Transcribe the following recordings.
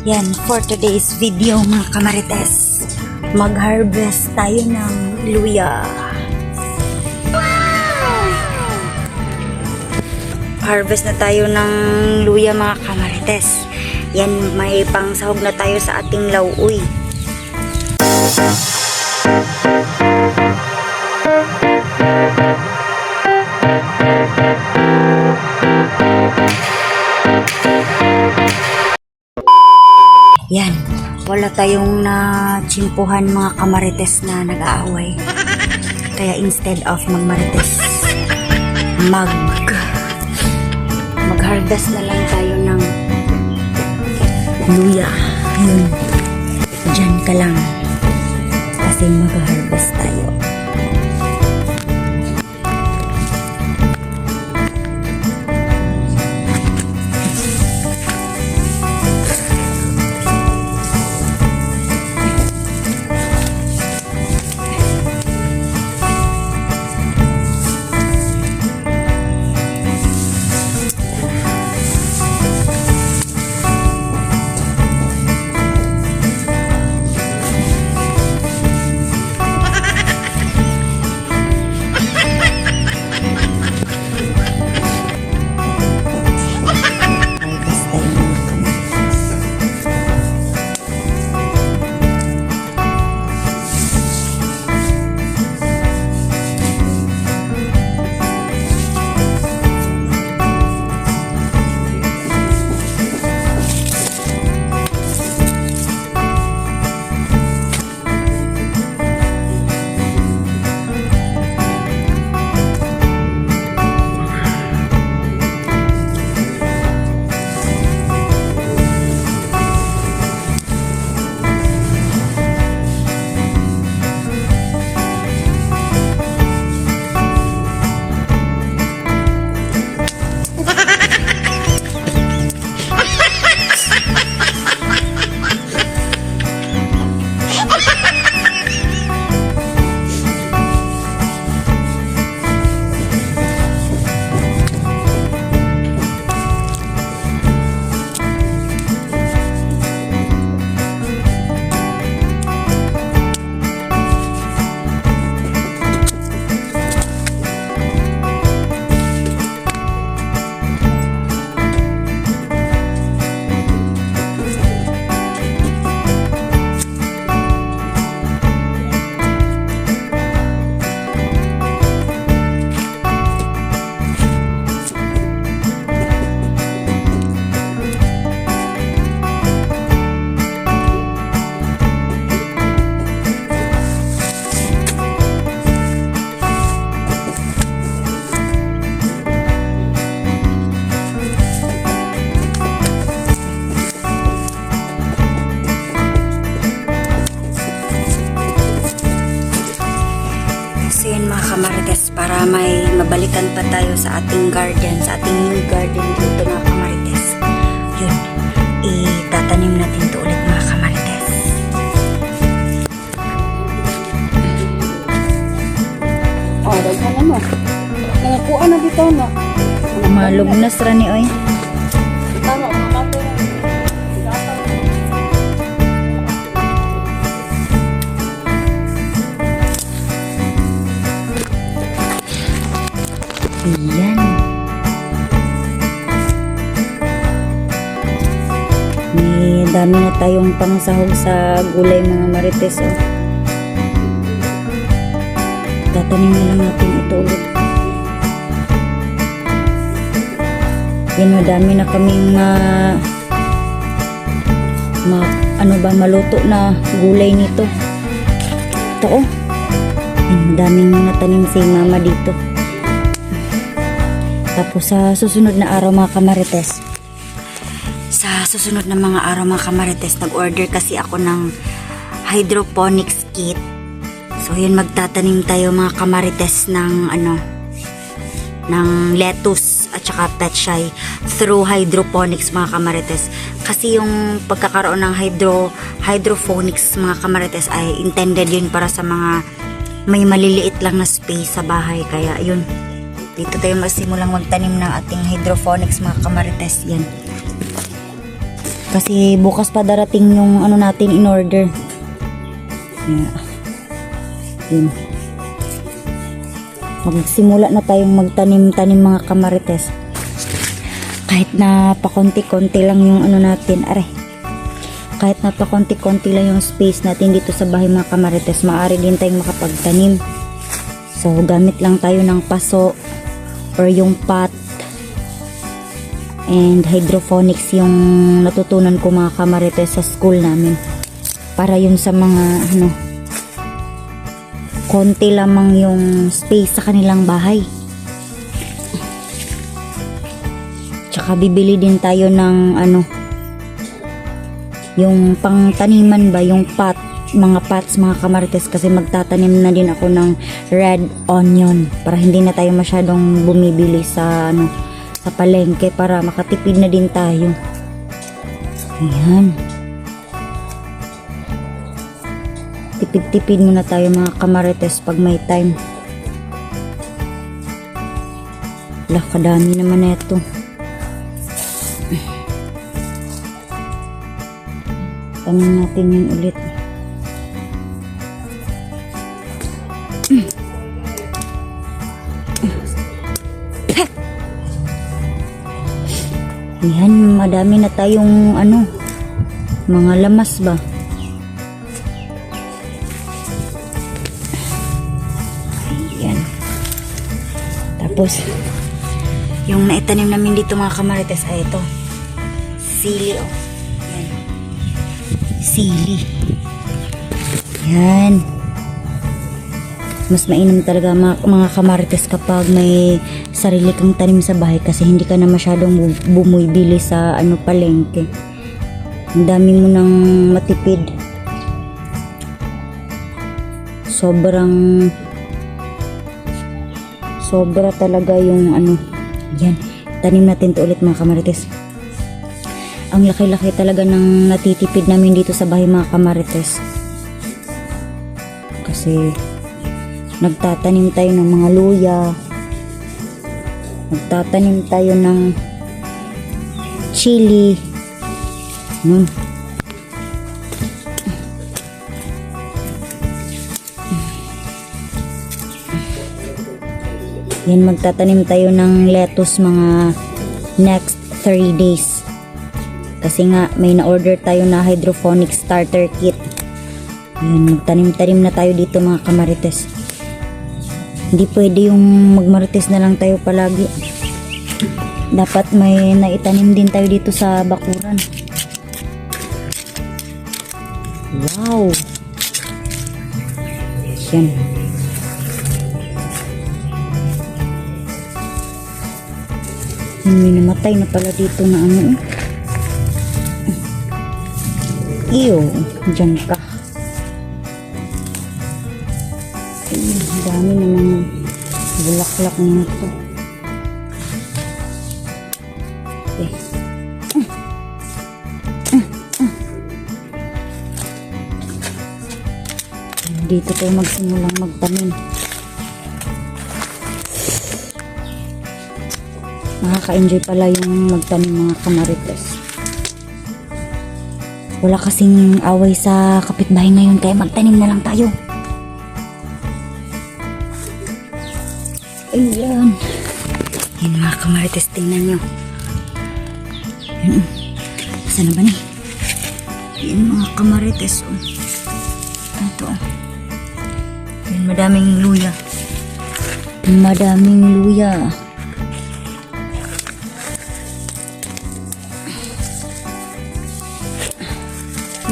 Yan, for today's video mga kamarites, mag-harvest tayo ng luya. Harvest na tayo ng luya mga kamarites. Yan, may pangsahog na tayo sa ating lauoy. Yan, wala tayong na-chimpuhan mga kamarites na nag-aaway. Kaya instead of magmarites, mag-harvest na lang tayo ng luya. Yun, dyan ka lang kasi mag-harvest tayo. So yun mga kamarites, para may mabalikan pa tayo sa ating garden, sa ating new garden dito mga kamarites. Yun, itatanim natin ito ulit mga kamarites. Oh, daghan na mo. Nangakuan na dito no. Malugnas ra ni oy. Tama, mamatay na. Ayan. May dami na tayong pangsahog sa gulay mga marites. Oh. Tatanim na lang natin ito ulit. Yan, madami na kaming maluto na gulay nito. Ito oh. Yan, madaming natanim si mama dito. Tapos sa susunod na araw mga kamarites, nag-order kasi ako ng hydroponics kit. So yun, magtatanim tayo mga kamarites ng ng lettuce at saka petchay through hydroponics mga kamarites. Kasi yung pagkakaroon ng hydroponics mga kamarites ay intended yun para sa mga may maliliit lang na space sa bahay. Kaya yun, dito tayo masimulang magtanim ng ating hydroponics mga kamarites. Yan. Kasi bukas pa darating yung ano natin in order. Yeah. Yun. Magsimula na tayong magtanim-tanim mga kamarites. Kahit na pakonti-konti lang yung ano natin. Aray. Kahit na pakonti-konti lang yung space natin dito sa bahay mga kamarites, maaari din tayong makapagtanim. So, gamit lang tayo ng paso or yung pot. And hydroponics yung natutunan ko mga kamarites sa school namin. Para yun sa mga ano, konti lamang yung space sa kanilang bahay. Tsaka bibili din tayo ng ano, yung pangtaniman ba, yung pot, mga pots mga kamarites, kasi magtatanim na din ako ng red onion para hindi na tayo masyadong bumibili sa ano, sa palengke, para makatipid na din tayo. Ayan. Tipid-tipid muna tayo mga kamarites pag may time. Wala, kadami naman ito. Tanim natin yun ulit. Yan, madami na tayong ano, mga lamas ba. Ayan. Tapos, yung naitanim namin dito mga kamarites ay ito. Sili, oh. Yan. Sili. Yan. Mas mainam talaga mga kamarites kapag may sarili kang tanim sa bahay, kasi hindi ka na masyadong bumibili sa ano, palengke. Ang dami mo nang matipid. Sobra talaga yung ano. Yan, tanim natin to ulit mga kamarites. Ang laki-laki talaga ng natitipid namin dito sa bahay mga kamarites, kasi nagtatanim tayo ng mga luya, nagtatanim tayo ng chili. Nun. Yan, magtatanim tayo ng lettuce mga next 3 days. Kasi nga may na-order tayo na hydroponic starter kit. Yan, magtanim-tanim na tayo dito mga kamarites. Hindi pwede yung magmarites na lang tayo palagi. Dapat may naitanim din tayo dito sa bakuran. Wow! Yan. May namatay na pala dito na ano. Iyo, dyan ka. Ay, dami naman bulaklak nito. Okay. Dito tayo magsimulang magtanim. Nakaka-enjoy pala yung magtanim mga kamarites. Wala kasing away sa kapitbahay ngayon, kaya magtanim na lang tayo. Ayan. Yan mga kamarites, tingnan nyo. Yan. Saan na ba ni? Yan mga kamarites. Oh. Ito. Yan, madaming luya. Madaming luya.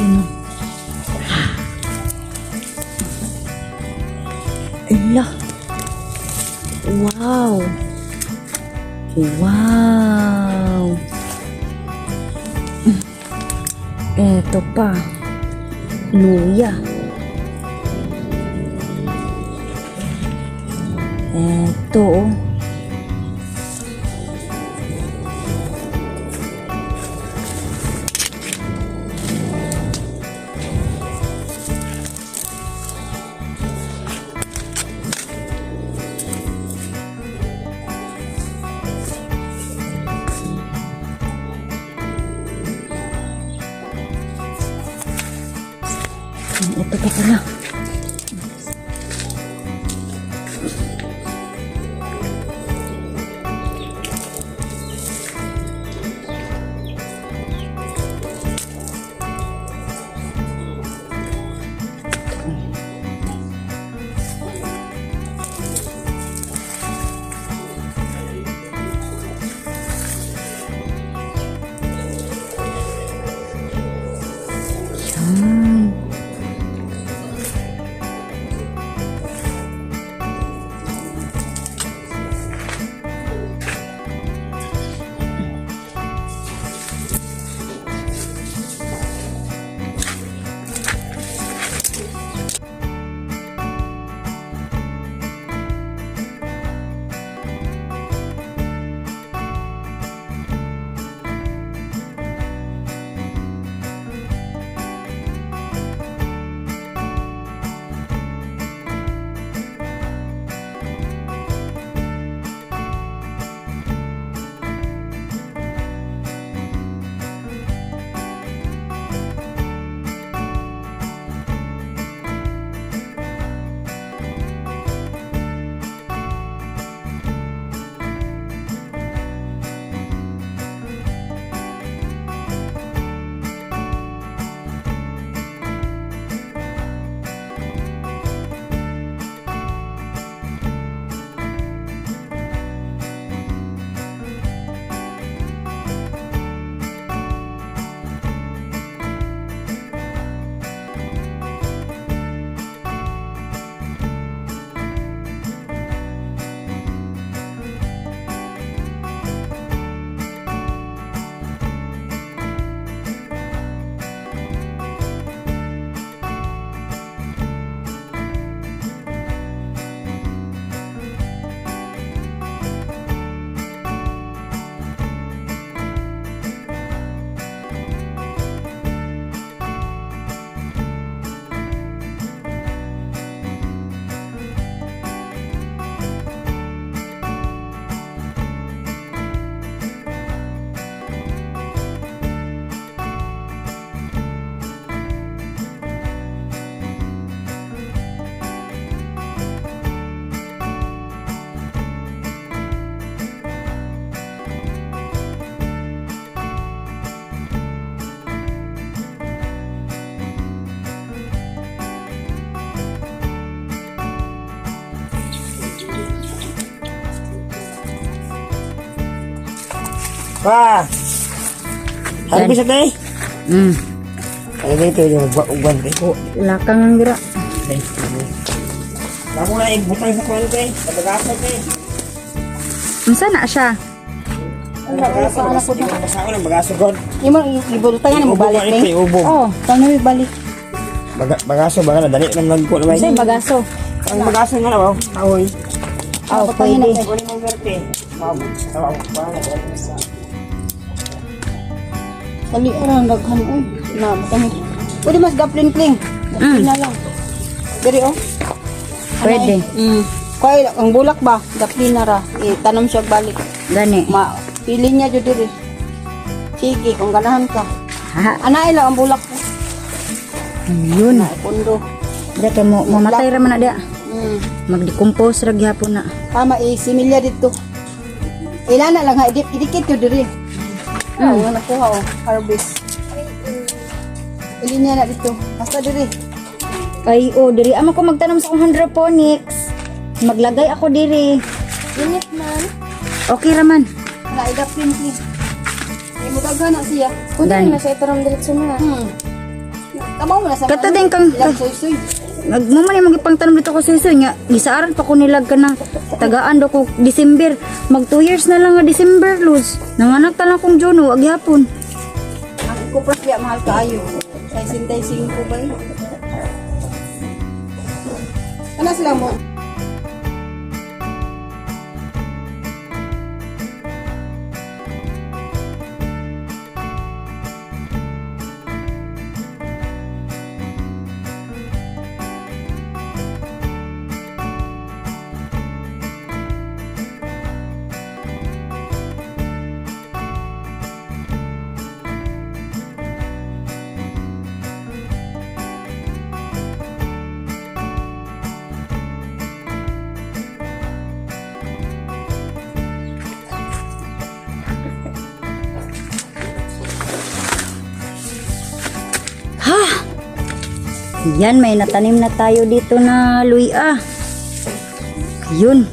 Yan. Ala. Wow. Wow. Eto pa. Luya. Eto. Ito pa pala. Pa! Ano bisa tayo? Ano dito yung ugban ko? Lakang ang gira. Kamu na ibutang sa kwan tayo. Tabagasan tayo. Unsa na siya? Tabagasan. Masako ng bagaso god. Imo ibulta nga mo balik Ito ni. yung ubo. Oh, tanong balik. Bagaso ba ka na? Dali ng nagko na ba? Say bagaso. Ang bagaso nga na ba? Ahoy. Oh, pwede. Kunin mo verte. Mabot. Tawag. Kali orang daghan oy. Na matang. Pwede mas gaplin kling. Gaplin na lang. Diri oh. Pwede. Kaya ang bulak ba? Gaplin na ra. Itanong siya balik. Gani. Pili niya jud diri. Sige, kung ganahan ka. Ha, Anay lang ang bulak ko. yun. Na pundo. Dito mo mamatay ra man na dia. Mag-decompose ra gyapon na. Tama similya dito. Ilan na lang ha, idikit yun diri. Ang nakuha oh, harvest. Ili niya na dito. Basta diri. Ay, diri amo ko magtanom sa akong hydroponics. Maglagay ako diri. Init man. Okay ra man. Wala idapin ki. Ay mo daghan na siya. Gani. na siya itaram diretso na. Kamaw mo na sa. Kato din kang- ilang suy-suy. Nagmumani magipangtanom dito ko sa iso nga. Gisaaran pa ko nilag ka ng tagaan do ko December. Mag 2 years na lang nga December, Luz. Nanganak ta lang kong Juno, agyapon. Ang kupras biya mahal kaayo. 65 ba yun? Ano sila mo? Yan, may natanim na tayo dito na luya. Yun.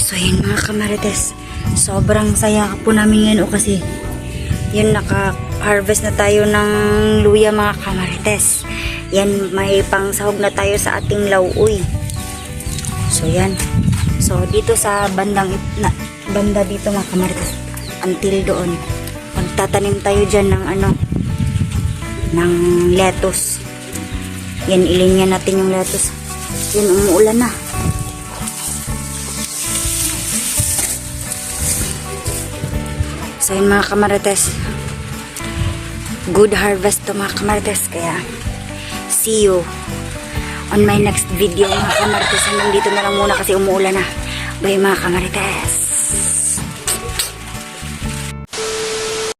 So yun mga kamarites, sobrang saya po namin ngayon kasi yun, naka-harvest na tayo ng luya mga kamarites. Yan, may pangsahog na tayo sa ating lauoy. So yan. So dito sa banda dito mga kamarites, until doon, magtatanim tayo dyan ng ng lettuce. Yan, ilinya natin yung lettuce. Yan, umuulan na. So yun mga kamarites, good harvest to mga kamarites. Kaya see you on my next video mga kamarites. Hanggang dito na lang muna kasi umuulan na. Bye mga kamarites.